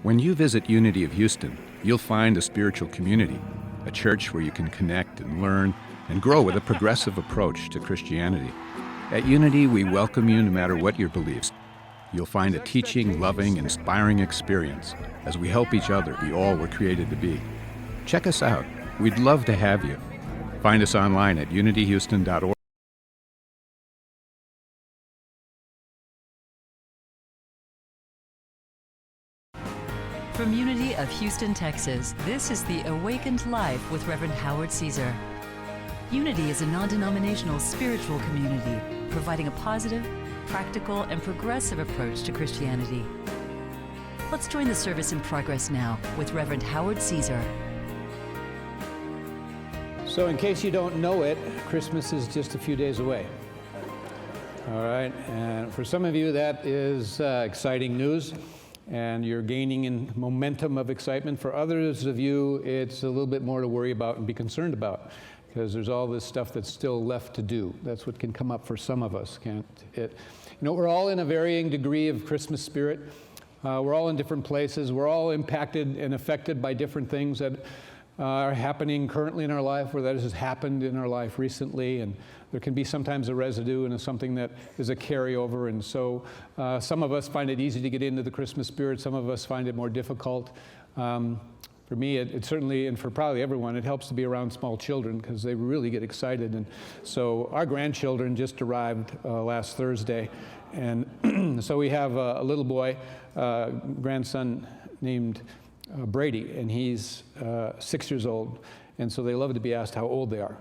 When you visit Unity of Houston, you'll find a spiritual community, a church where you can connect and learn and grow with a progressive approach to Christianity. At Unity, we welcome you no matter what your beliefs. You'll find a teaching, loving, inspiring experience as we help each other be all we're created to be. Check us out. We'd love to have you. Find us online at unityhouston.org. From Unity of Houston, Texas, this is The Awakened Life with Reverend Howard Caesar. Unity is a non-denominational spiritual community providing a positive, practical, and progressive approach to Christianity. Let's join the service in progress now with Reverend Howard Caesar. So in case you don't know it, Christmas is just a few days away. All right, and for some of you that is exciting news, and you're gaining in momentum of excitement. For others of you, it's a little bit more to worry about and be concerned about, because there's all this stuff that's still left to do. That's what can come up for some of us, can't it? You know, we're all in a varying degree of Christmas spirit. We're all in different places. We're all impacted and affected by different things that are happening currently in our life, or that has happened in our life recently, and there can be sometimes a residue and something that is a carryover, and so some of us find it easy to get into the Christmas spirit, some of us find it more difficult. For me, it certainly, and for probably everyone, it helps to be around small children because they really get excited, and so our grandchildren just arrived last Thursday, and so we have a little boy, grandson named Brady, and he's 6 years old, and so they love to be asked how old they are.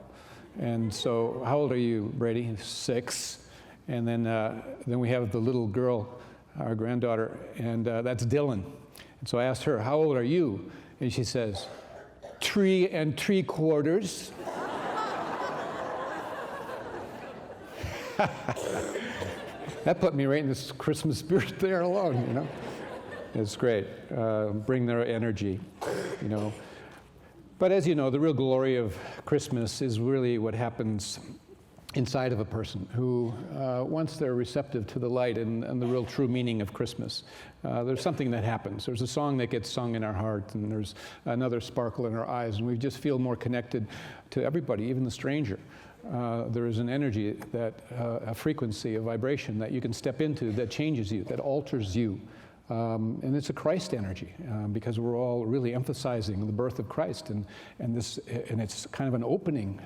And so, how old are you, Brady? 6. And then we have the little girl, our granddaughter, and that's Dylan. And so I asked her, how old are you? And she says, 3 3/4. That put me right in this Christmas spirit there alone, you know. It's great. Bring their energy, you know. But as you know, the real glory of Christmas is really what happens inside of a person who, once they're receptive to the light and the real true meaning of Christmas, there's something that happens. There's a song that gets sung in our heart, and there's another sparkle in our eyes, and we just feel more connected to everybody, even the stranger. There is an energy, a frequency, a vibration that you can step into that changes you, that alters you. And it's a Christ energy, because we're all really emphasizing the birth of Christ, and it's kind of an opening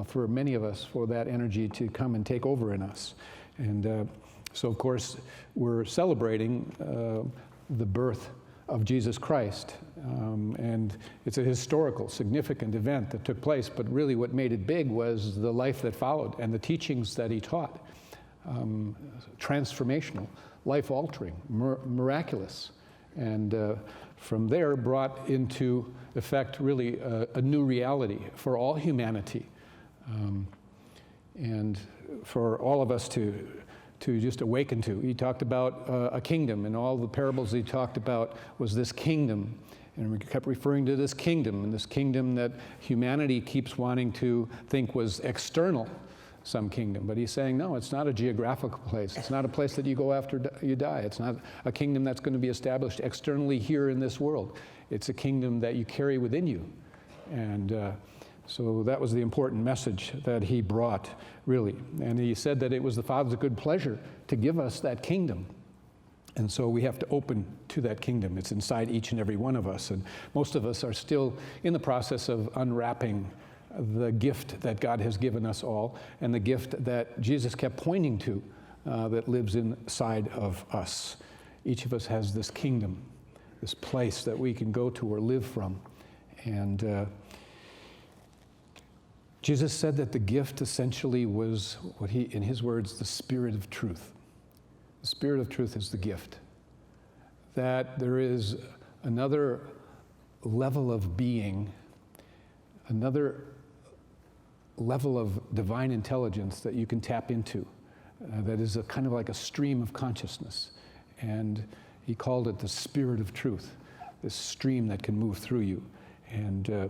for many of us for that energy to come and take over in us. And so, of course, we're celebrating the birth of Jesus Christ, and it's a historical, significant event that took place, but really what made it big was the life that followed and the teachings that he taught. Transformational, life-altering, miraculous, and from there brought into effect really a new reality for all humanity, and for all of us to just awaken to. He talked about a kingdom, and all the parables he talked about was this kingdom, and we kept referring to this kingdom, and this kingdom that humanity keeps wanting to think was external, some kingdom. But he's saying, no, it's not a geographical place. It's not a place that you go after you die. It's not a kingdom that's going to be established externally here in this world. It's a kingdom that you carry within you. And so that was the important message that he brought, really. And he said that it was the Father's good pleasure to give us that kingdom. And so we have to open to that kingdom. It's inside each and every one of us. And most of us are still in the process of unwrapping the gift that God has given us all, and the gift that Jesus kept pointing to that lives inside of us. Each of us has this kingdom, this place that we can go to or live from. And Jesus said that the gift essentially was what he, in his words, the Spirit of truth. The Spirit of truth is the gift. That there is another level of being, another level of divine intelligence that you can tap into, that is a kind of like a stream of consciousness. And he called it the Spirit of truth, this stream that can move through you. And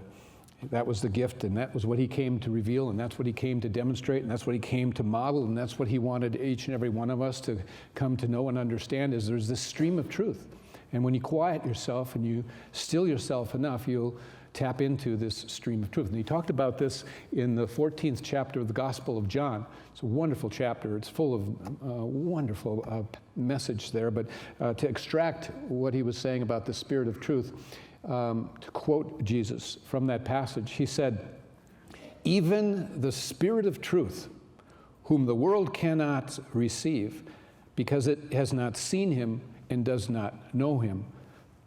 that was the gift, and that was what he came to reveal, and that's what he came to demonstrate, and that's what he came to model, and that's what he wanted each and every one of us to come to know and understand, is there's this stream of truth. And when you quiet yourself and you still yourself enough, you'll tap into this stream of truth. And he talked about this in the 14th chapter of the Gospel of John. It's a wonderful chapter. It's full of wonderful message there. But to extract what he was saying about the Spirit of truth, to quote Jesus from that passage, he said, "Even the Spirit of truth, whom the world cannot receive, because it has not seen him and does not know him,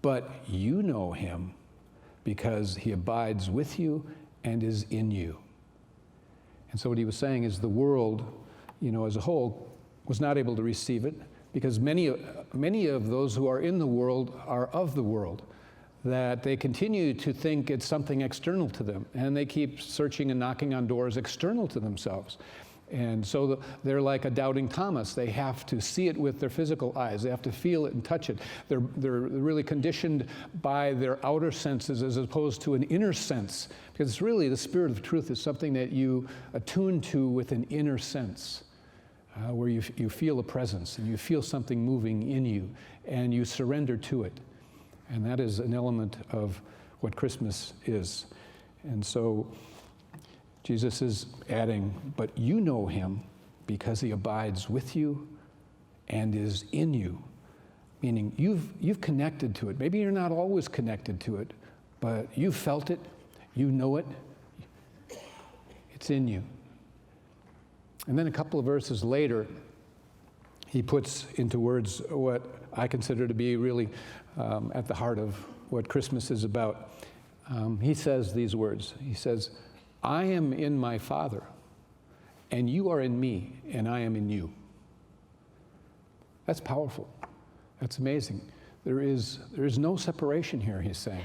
but you know him, because he abides with you and is in you." And so what he was saying is the world, as a whole, was not able to receive it, because many of those who are in the world are of the world, that they continue to think it's something external to them, and they keep searching and knocking on doors external to themselves. And so they're like a doubting Thomas. They have to see it with their physical eyes. They have to feel it and touch it. They're really conditioned by their outer senses as opposed to an inner sense. Because it's really the Spirit of truth is something that you attune to with an inner sense, where you feel a presence and you feel something moving in you and you surrender to it. And that is an element of what Christmas is. And so Jesus is adding, but you know him because he abides with you and is in you. Meaning you've connected to it. Maybe you're not always connected to it, but you felt it, you know it, it's in you. And then a couple of verses later, he puts into words what I consider to be really at the heart of what Christmas is about. He says these words. He says, "I am in my Father, and you are in me, and I am in you." That's powerful. That's amazing. There is no separation here, he's saying.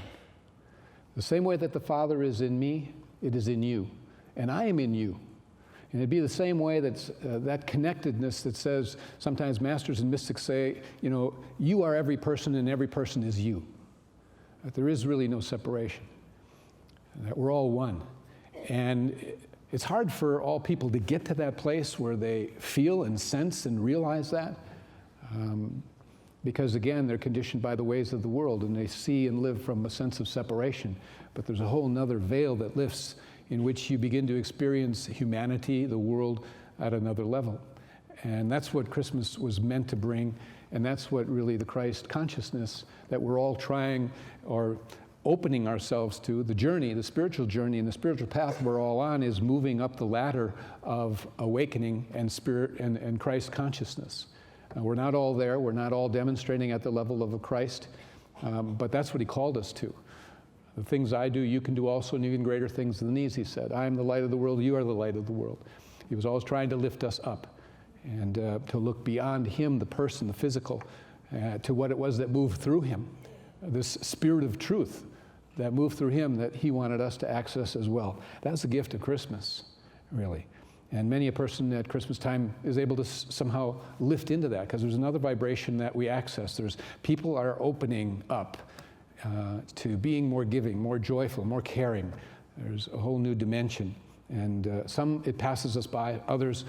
The same way that the Father is in me, it is in you, and I am in you. And it'd be the same way that connectedness that says, sometimes masters and mystics say, you are every person and every person is you. That there is really no separation. That we're all one. And it's hard for all people to get to that place where they feel and sense and realize that. Because again, they're conditioned by the ways of the world and they see and live from a sense of separation. But there's a whole nother veil that lifts in which you begin to experience humanity, the world, at another level. And that's what Christmas was meant to bring, and that's what really the Christ consciousness that we're all trying or opening ourselves to, the journey, the spiritual journey and the spiritual path we're all on is moving up the ladder of awakening and spirit and Christ consciousness. We're not all there, we're not all demonstrating at the level of a Christ, but that's what he called us to. The things I do, you can do also, and even greater things than these, he said. I am the light of the world, you are the light of the world. He was always trying to lift us up and to look beyond him, the person, the physical, to what it was that moved through him. This Spirit of truth that moved through him that he wanted us to access as well. That's the gift of Christmas, really. And many a person at Christmas time is able to somehow lift into that because there's another vibration that we access. People are opening up to being more giving, more joyful, more caring. There's a whole new dimension. And some, it passes us by. Others,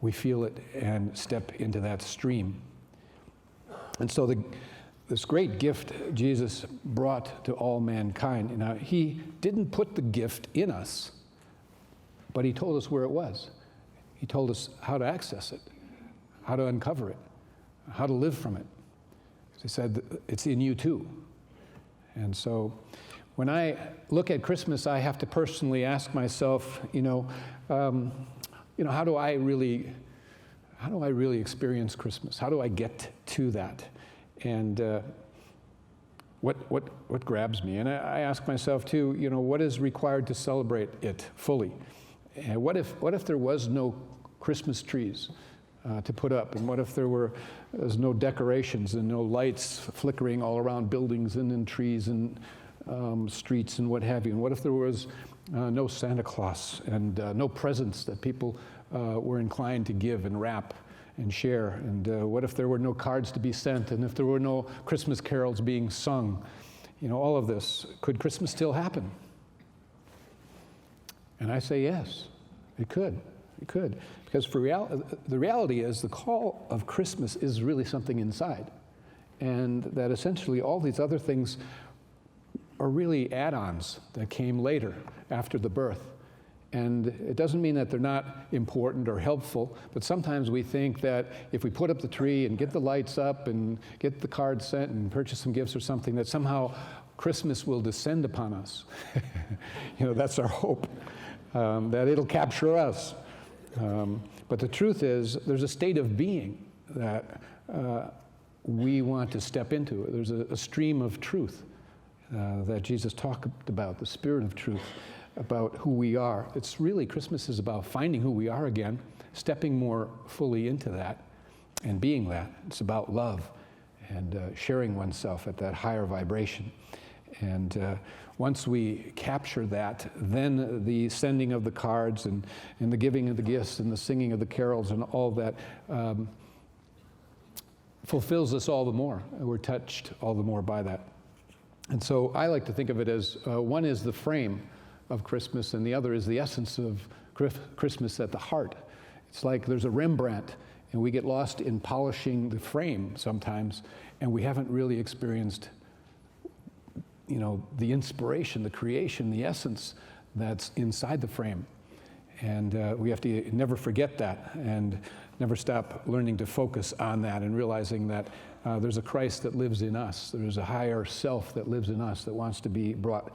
we feel it and step into that stream. And so this great gift Jesus brought to all mankind. Now, he didn't put the gift in us, but he told us where it was. He told us how to access it, how to uncover it, how to live from it. He said, it's in you too. And so when I look at Christmas, I have to personally ask myself, how do I really experience Christmas? How do I get to that? And what grabs me? And I ask myself too, what is required to celebrate it fully? And what if there was no Christmas trees to put up? And what if there's no decorations and no lights flickering all around buildings and in trees and streets and what have you? And what if there was no Santa Claus and no presents that people were inclined to give and wrap and share? And what if there were no cards to be sent? And if there were no Christmas carols being sung? All of this. Could Christmas still happen? And I say yes, it could. It could. Because the reality is the call of Christmas is really something inside. and that essentially all these other things are really add-ons that came later after the birth. And it doesn't mean that they're not important or helpful, but sometimes we think that if we put up the tree and get the lights up and get the cards sent and purchase some gifts or something, that somehow Christmas will descend upon us. That's our hope, that it'll capture us. But the truth is, there's a state of being that we want to step into. There's a stream of truth that Jesus talked about, the Spirit of truth, about who we are. It's really, Christmas is about finding who we are again, stepping more fully into that and being that. It's about love and sharing oneself at that higher vibration. And once we capture that, then the sending of the cards and the giving of the gifts and the singing of the carols and all that fulfills us all the more. We're touched all the more by that. And so I like to think of it as one is the frame of Christmas and the other is the essence of Christmas at the heart. It's like there's a Rembrandt and we get lost in polishing the frame sometimes, and we haven't really experienced the inspiration, the creation, the essence that's inside the frame. And we have to never forget that and never stop learning to focus on that and realizing that there's a Christ that lives in us. There's a higher self that lives in us that wants to be brought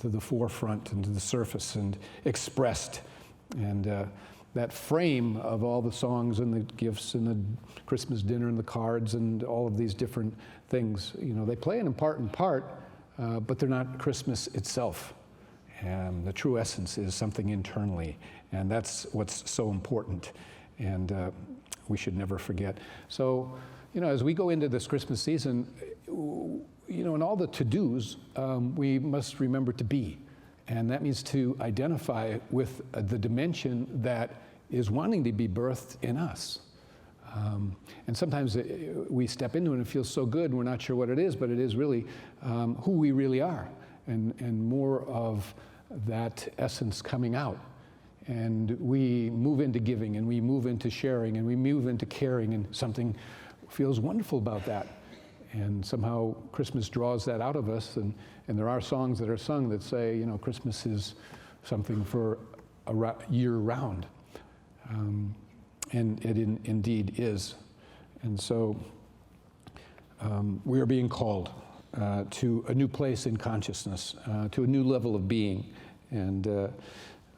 to the forefront and to the surface and expressed. And that frame of all the songs and the gifts and the Christmas dinner and the cards and all of these different things, they play an important part, but they're not Christmas itself. And the true essence is something internally, and that's what's so important, and we should never forget. So, as we go into this Christmas season, in all the to-dos, we must remember to be, and that means to identify with the dimension that is wanting to be birthed in us. And sometimes we step into it and it feels so good, and we're not sure what it is, but it is really who we really are, and more of that essence coming out. And we move into giving, and we move into sharing, and we move into caring, and something feels wonderful about that. And somehow Christmas draws that out of us, and there are songs that are sung that say, Christmas is something for year round. And it indeed is. And so we are being called to a new place in consciousness, to a new level of being. And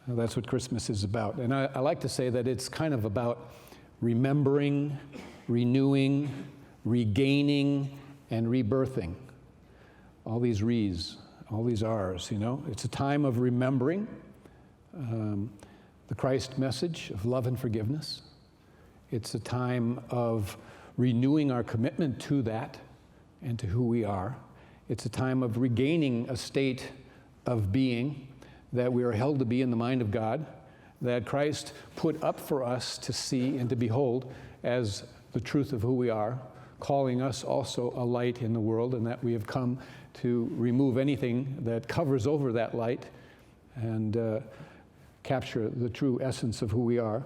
that's what Christmas is about. And I like to say that it's kind of about remembering, renewing, regaining, and rebirthing. All these re's, all these r's, It's a time of remembering the Christ message of love and forgiveness. It's a time of renewing our commitment to that and to who we are. It's a time of regaining a state of being that we are held to be in the mind of God, that Christ put up for us to see and to behold as the truth of who we are, calling us also a light in the world, and that we have come to remove anything that covers over that light and capture the true essence of who we are.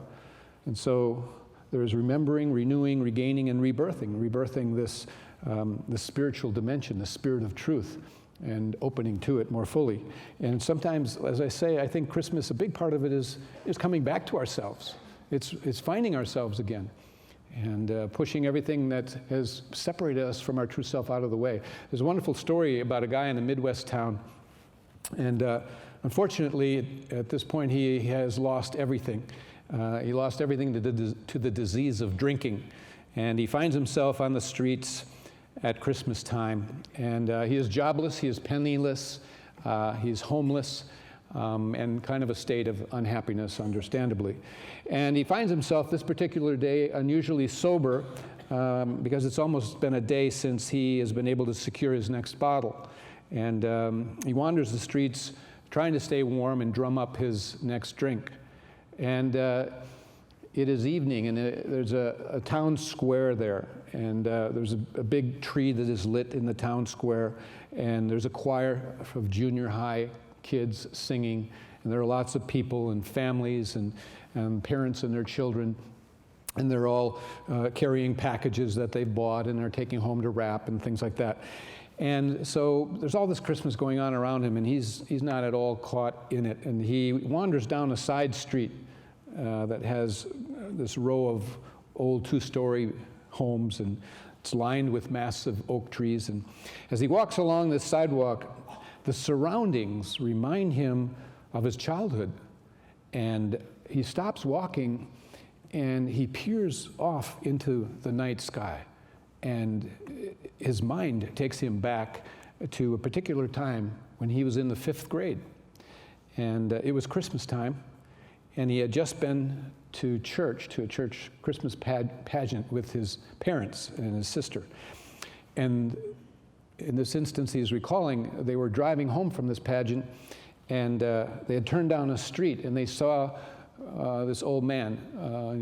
And so there is remembering, renewing, regaining, and rebirthing this spiritual dimension, the spirit of truth, and opening to it more fully. And sometimes, as I say, I think Christmas, a big part of it is coming back to ourselves. It's finding ourselves again and pushing everything that has separated us from our true self out of the way. There's a wonderful story about a guy in a Midwest town, and unfortunately, at this point, he has lost everything. He lost everything to the disease of drinking, and he finds himself on the streets at Christmas time, and he is jobless, he is penniless, he is homeless, and kind of a state of unhappiness, understandably. And he finds himself this particular day unusually sober because it's almost been a day since he has been able to secure his next bottle. And he wanders the streets trying to stay warm and drum up his next drink. And it is evening, and there's a town square there, and there's a big tree that is lit in the town square, and there's a choir of junior high kids singing, and there are lots of people and families and parents and their children. And they're all carrying packages that they've bought and are taking home to wrap and things like that. And so there's all this Christmas going on around him, and he's not at all caught in it. And he wanders down a side street that has this row of old two-story homes, and it's lined with massive oak trees. And as he walks along this sidewalk, the surroundings remind him of his childhood. And he stops walking, and he peers off into the night sky. And his mind takes him back to a particular time when he was in the 5th grade. And it was Christmas time, and he had just been to a church Christmas pageant with his parents and his sister. And in this instance, he's recalling they were driving home from this pageant, and they had turned down a street, and they saw this old man.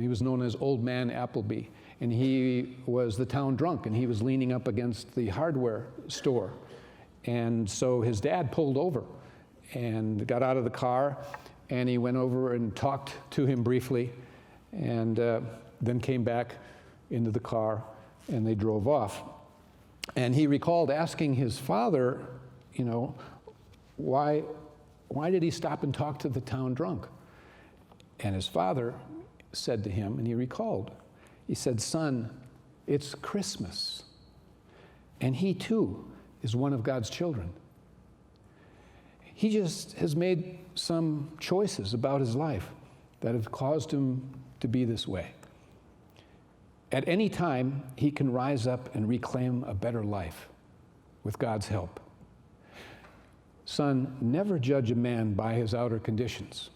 He was known as Old Man Appleby, and he was the town drunk, and he was leaning up against the hardware store. And so his dad pulled over and got out of the car, and he went over and talked to him briefly, and then came back into the car, and they drove off. And he recalled asking his father, you know, why did he stop and talk to the town drunk? And his father said to him, and he recalled, he said, "Son, it's Christmas." And he too is one of God's children. He just has made some choices about his life that have caused him to be this way. At any time, he can rise up and reclaim a better life with God's help. Son, never judge a man by his outer conditions.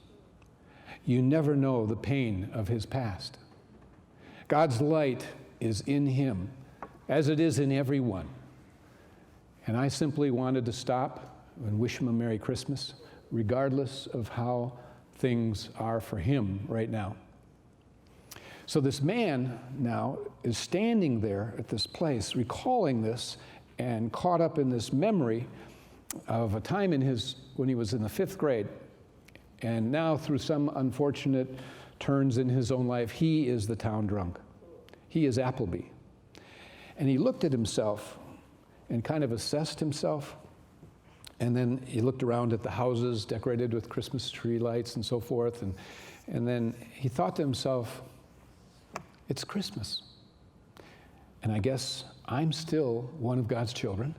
You never know the pain of his past. God's light is in him, as it is in everyone. And I simply wanted to stop and wish him a Merry Christmas, regardless of how things are for him right now. So this man now is standing there at this place, recalling this, and caught up in this memory of a time when he was in the 5th grade. And now, through some unfortunate turns in his own life, he is the town drunk. He is Appleby. And he looked at himself and kind of assessed himself. And then he looked around at the houses decorated with Christmas tree lights and so forth. And then he thought to himself, it's Christmas. And I guess I'm still one of God's children.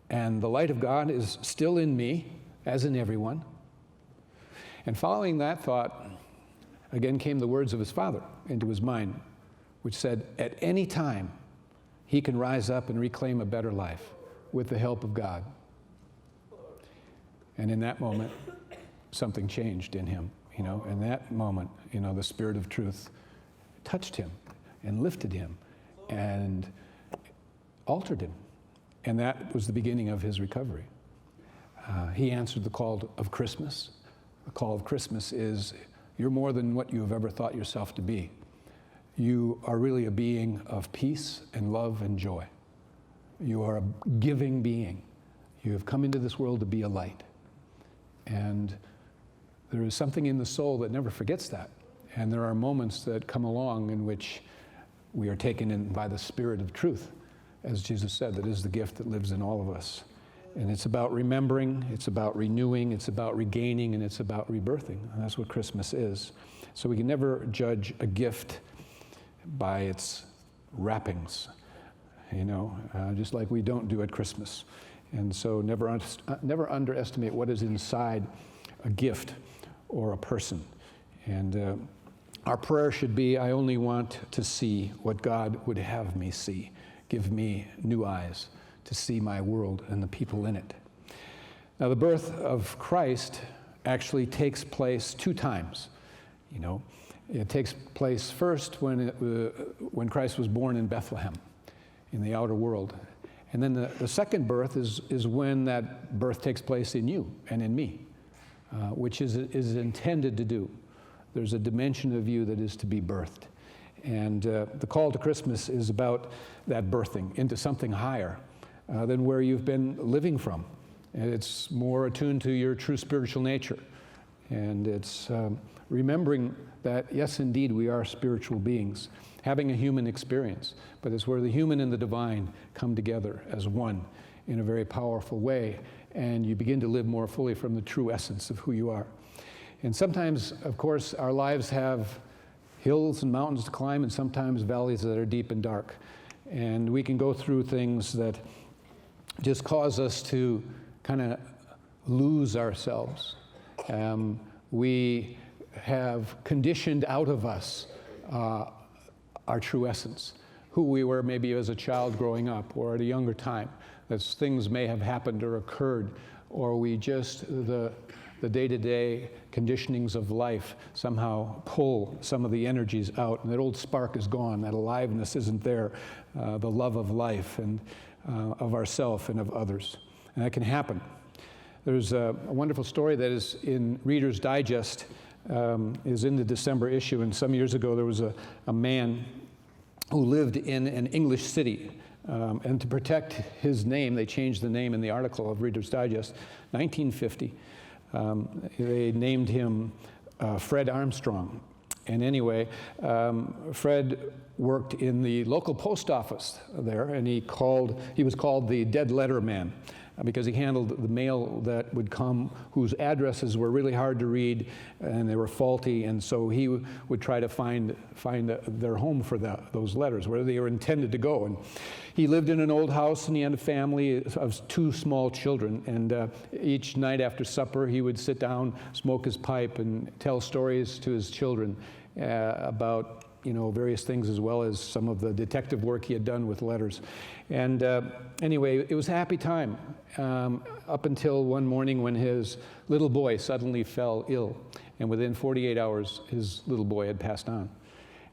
And the light of God is still in me, as in everyone. And following that thought, again came the words of his father into his mind, which said, at any time, he can rise up and reclaim a better life with the help of God. And in that moment, something changed in him. You know, in that moment, you know, the Spirit of truth touched him and lifted him and altered him. And that was the beginning of his recovery. He answered the call of Christmas. The call of Christmas is, you're more than what you have ever thought yourself to be. You are really a being of peace and love and joy. You are a giving being. You have come into this world to be a light. And there is something in the soul that never forgets that. And there are moments that come along in which we are taken in by the Spirit of truth, as Jesus said, that is the gift that lives in all of us. And it's about remembering, it's about renewing, it's about regaining, and it's about rebirthing. And that's what Christmas is. So we can never judge a gift by its wrappings, you know, just like we don't do at Christmas. And so never underestimate what is inside a gift or a person. And our prayer should be, I only want to see what God would have me see. Give me new eyes to see my world and the people in it. Now, the birth of Christ actually takes place 2 times. You know, it takes place first when Christ was born in Bethlehem, in the outer world. And then the second birth is when that birth takes place in you and in me, which is intended to do. There's a dimension of you that is to be birthed. And the call to Christmas is about that birthing into something higher than where you've been living from. And it's more attuned to your true spiritual nature. And it's remembering that, yes, indeed, we are spiritual beings, having a human experience, but it's where the human and the divine come together as one in a very powerful way, and you begin to live more fully from the true essence of who you are. And sometimes, of course, our lives have hills and mountains to climb, and sometimes valleys that are deep and dark. And we can go through things that just cause us to kind of lose ourselves. We have conditioned out of us our true essence, who we were maybe as a child growing up or at a younger time, that things may have happened or occurred, or we just, the day-to-day conditionings of life somehow pull some of the energies out, and that old spark is gone, that aliveness isn't there, the love of life and of ourself and of others. And that can happen. There's a wonderful story that is in Reader's Digest, is in the December issue, and some years ago there was a man who lived in an English city, and to protect his name, they changed the name in the article of Reader's Digest, 1950. They named him Fred Armstrong. And anyway, Fred worked in the local post office there, and he was called the dead letter man, because he handled the mail that would come whose addresses were really hard to read and they were faulty, and so he would try to find their home for those letters, where they were intended to go. And he lived in an old house, and he had a family of 2 small children, and each night after supper he would sit down, smoke his pipe, and tell stories to his children about various things, as well as some of the detective work he had done with letters. And anyway, it was a happy time up until one morning when his little boy suddenly fell ill, and within 48 hours his little boy had passed on.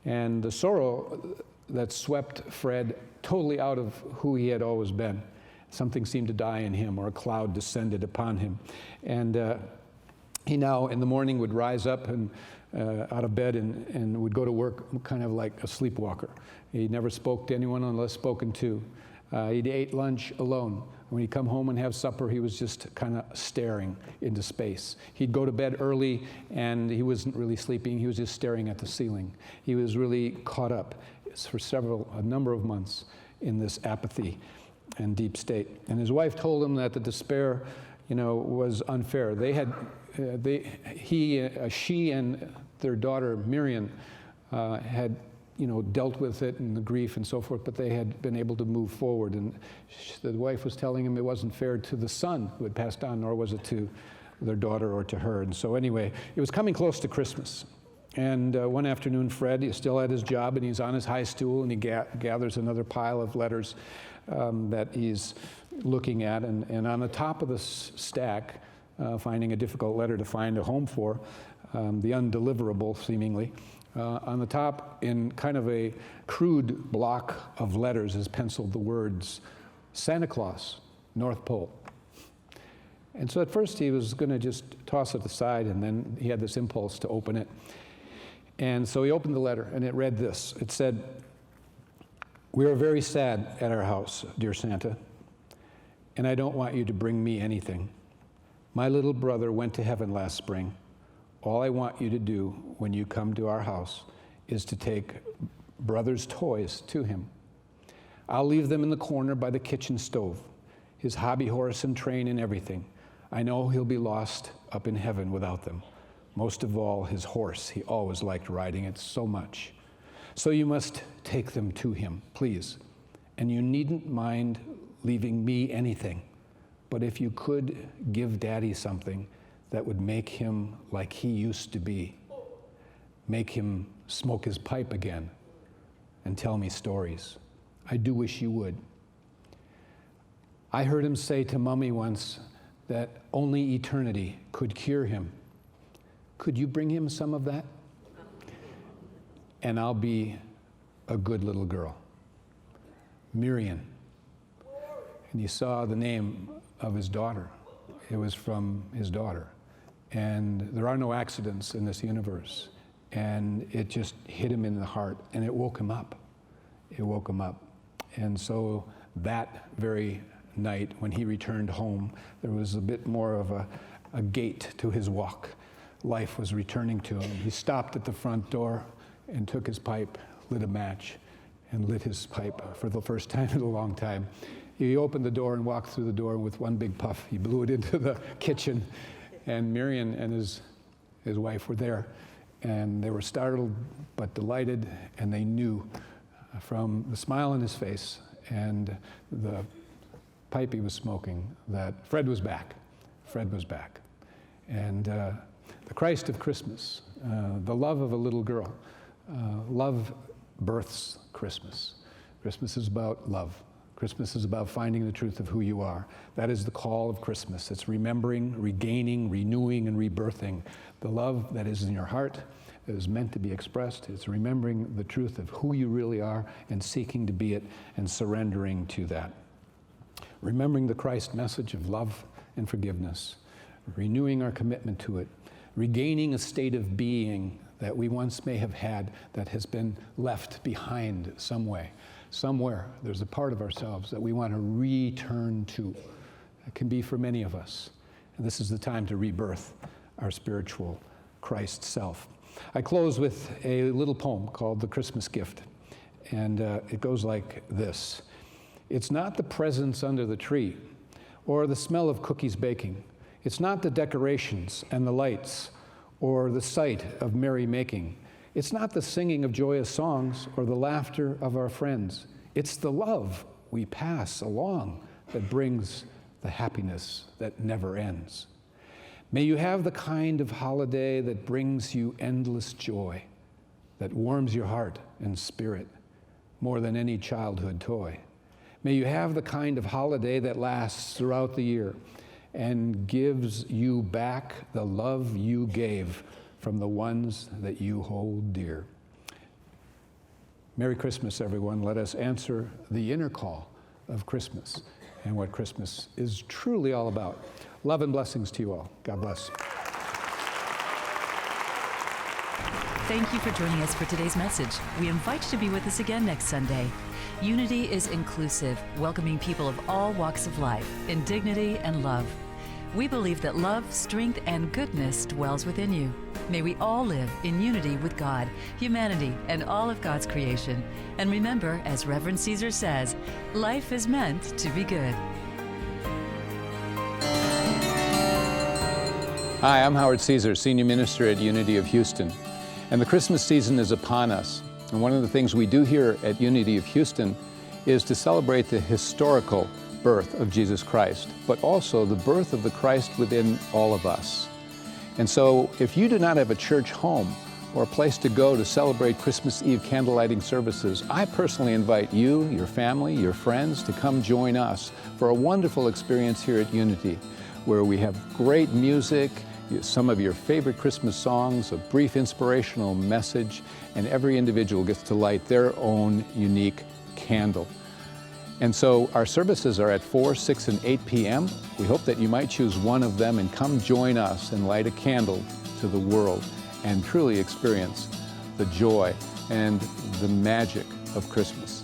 And the sorrow that swept Fred totally out of who he had always been. Something seemed to die in him, or a cloud descended upon him. And he now in the morning would rise up and out of bed and would go to work kind of like a sleepwalker. He never spoke to anyone unless spoken to. He ate lunch alone. When he'd come home and have supper, he was just kind of staring into space. He'd go to bed early, and he wasn't really sleeping. He was just staring at the ceiling. He was really caught up for a number of months in this apathy and deep state. And his wife told him that the despair, was unfair. She and their daughter Miriam had dealt with it and the grief and so forth, but they had been able to move forward. And the wife was telling him it wasn't fair to the son who had passed on, nor was it to their daughter or to her. And so anyway, it was coming close to Christmas. And one afternoon, Fred, he's still at his job, and he's on his high stool, and he gathers another pile of letters that he's looking at. And on the top of the stack, finding a difficult letter to find a home for, the undeliverable, seemingly, on the top, in kind of a crude block of letters, is penciled the words, Santa Claus, North Pole. And so at first he was going to just toss it aside, and then he had this impulse to open it. And so he opened the letter, and it read this. It said, "We are very sad at our house, dear Santa, and I don't want you to bring me anything. My little brother went to heaven last spring. All I want you to do when you come to our house is to take brother's toys to him. I'll leave them in the corner by the kitchen stove, his hobby horse and train and everything. I know he'll be lost up in heaven without them. Most of all, his horse. He always liked riding it so much. So you must take them to him, please. And you needn't mind leaving me anything. But if you could give Daddy something that would make him like he used to be, make him smoke his pipe again and tell me stories. I do wish you would. I heard him say to Mummy once that only eternity could cure him. Could you bring him some of that? And I'll be a good little girl. Miriam." And he saw the name of his daughter. It was from his daughter. And there are no accidents in this universe. And it just hit him in the heart, and it woke him up. It woke him up. And so that very night, when he returned home, there was a bit more of a gait to his walk, life was returning to him. He stopped at the front door and took his pipe, lit a match, and lit his pipe for the first time in a long time. He opened the door and walked through the door, and with one big puff, he blew it into the kitchen. And Marion and his wife were there, and they were startled but delighted, and they knew from the smile on his face and the pipe he was smoking that Fred was back. Fred was back. And the Christ of Christmas, the love of a little girl, love births Christmas. Christmas is about love. Christmas is about finding the truth of who you are. That is the call of Christmas. It's remembering, regaining, renewing, and rebirthing the love that is in your heart, that is meant to be expressed. It's remembering the truth of who you really are and seeking to be it and surrendering to that. Remembering the Christ message of love and forgiveness, renewing our commitment to it, regaining a state of being that we once may have had that has been left behind some way. Somewhere there's a part of ourselves that we want to return to. It can be for many of us. And this is the time to rebirth our spiritual Christ self. I close with a little poem called The Christmas Gift. And it goes like this. It's not the presents under the tree or the smell of cookies baking. It's not the decorations and the lights or the sight of merrymaking. It's not the singing of joyous songs or the laughter of our friends. It's the love we pass along that brings the happiness that never ends. May you have the kind of holiday that brings you endless joy, that warms your heart and spirit more than any childhood toy. May you have the kind of holiday that lasts throughout the year and gives you back the love you gave from the ones that you hold dear. Merry Christmas, everyone. Let us answer the inner call of Christmas and what Christmas is truly all about. Love and blessings to you all. God bless. Thank you for joining us for today's message. We invite you to be with us again next Sunday. Unity is inclusive, welcoming people of all walks of life in dignity and love. We believe that love, strength, and goodness dwells within you. May we all live in unity with God, humanity, and all of God's creation. And remember, as Reverend Caesar says, life is meant to be good. Hi, I'm Howard Caesar, Senior Minister at Unity of Houston. And the Christmas season is upon us. And one of the things we do here at Unity of Houston is to celebrate the historical birth of Jesus Christ, but also the birth of the Christ within all of us. And so if you do not have a church home or a place to go to celebrate Christmas Eve candlelighting services, I personally invite you, your family, your friends to come join us for a wonderful experience here at Unity, where we have great music, some of your favorite Christmas songs, a brief inspirational message, and every individual gets to light their own unique candle. And so our services are at 4, 6, and 8 p.m. We hope that you might choose one of them and come join us and light a candle to the world and truly experience the joy and the magic of Christmas.